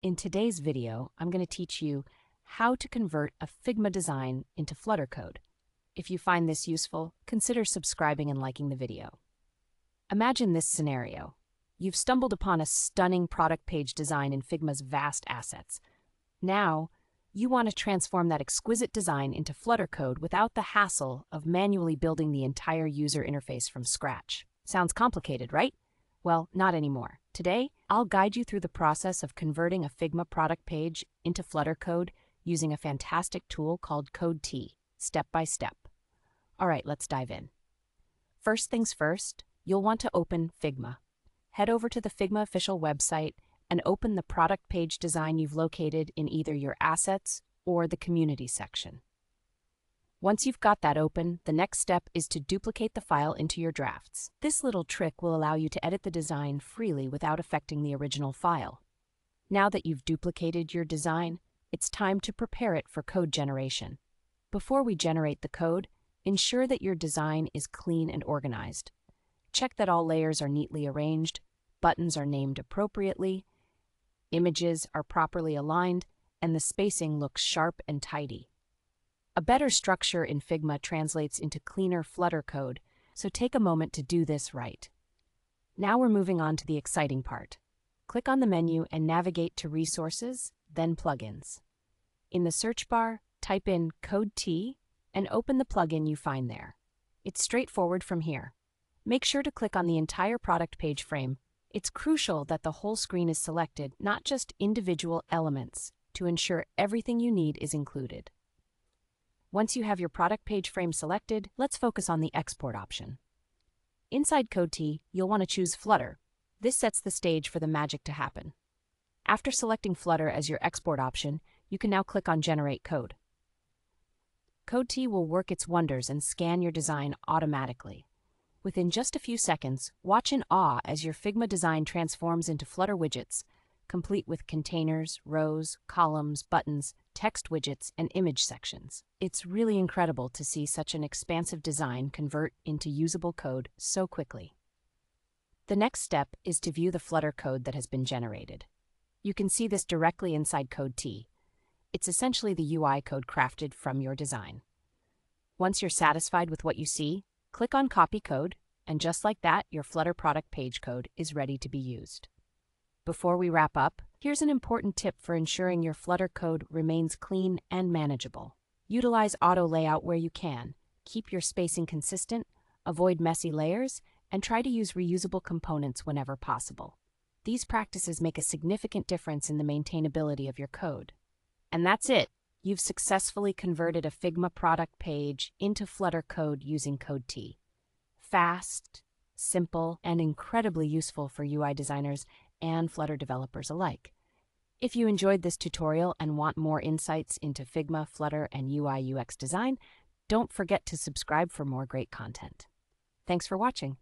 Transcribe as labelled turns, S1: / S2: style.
S1: In today's video, I'm going to teach you how to convert a Figma design into Flutter code. If you find this useful, consider subscribing and liking the video. Imagine this scenario. You've stumbled upon a stunning product page design in Figma's vast assets. Now, you want to transform that exquisite design into Flutter code without the hassle of manually building the entire user interface from scratch. Sounds complicated, right? Well, not anymore. Today, I'll guide you through the process of converting a Figma product page into Flutter code using a fantastic tool called CodeT, step by step. All right, let's dive in. First things first, you'll want to open Figma. Head over to the Figma official website and open the product page design you've located in either your assets or the community section. Once you've got that open, the next step is to duplicate the file into your drafts. This little trick will allow you to edit the design freely without affecting the original file. Now that you've duplicated your design, it's time to prepare it for code generation. Before we generate the code, ensure that your design is clean and organized. Check that all layers are neatly arranged, buttons are named appropriately, images are properly aligned, and the spacing looks sharp and tidy. A better structure in Figma translates into cleaner Flutter code, so take a moment to do this right. Now we're moving on to the exciting part. Click on the menu and navigate to Resources, then Plugins. In the search bar, type in CodeT and open the plugin you find there. It's straightforward from here. Make sure to click on the entire product page frame. It's crucial that the whole screen is selected, not just individual elements, to ensure everything you need is included. Once you have your product page frame selected, let's focus on the export option. Inside CodeT, you'll want to choose Flutter. This sets the stage for the magic to happen. After selecting Flutter as your export option, you can now click on Generate Code. CodeT will work its wonders and scan your design automatically. Within just a few seconds, watch in awe as your Figma design transforms into Flutter widgets, complete with containers, rows, columns, buttons, text widgets, and image sections. It's really incredible to see such an expansive design convert into usable code so quickly. The next step is to view the Flutter code that has been generated. You can see this directly inside CodeT. It's essentially the UI code crafted from your design. Once you're satisfied with what you see, click on Copy Code, and just like that, your Flutter product page code is ready to be used. Before we wrap up, here's an important tip for ensuring your Flutter code remains clean and manageable. Utilize auto layout where you can, keep your spacing consistent, avoid messy layers, and try to use reusable components whenever possible. These practices make a significant difference in the maintainability of your code. And that's it! You've successfully converted a Figma product page into Flutter code using CodeT. Fast, simple, and incredibly useful for UI designers and Flutter developers alike. If you enjoyed this tutorial and want more insights into Figma, Flutter, and UI UX design, don't forget to subscribe for more great content. Thanks for watching.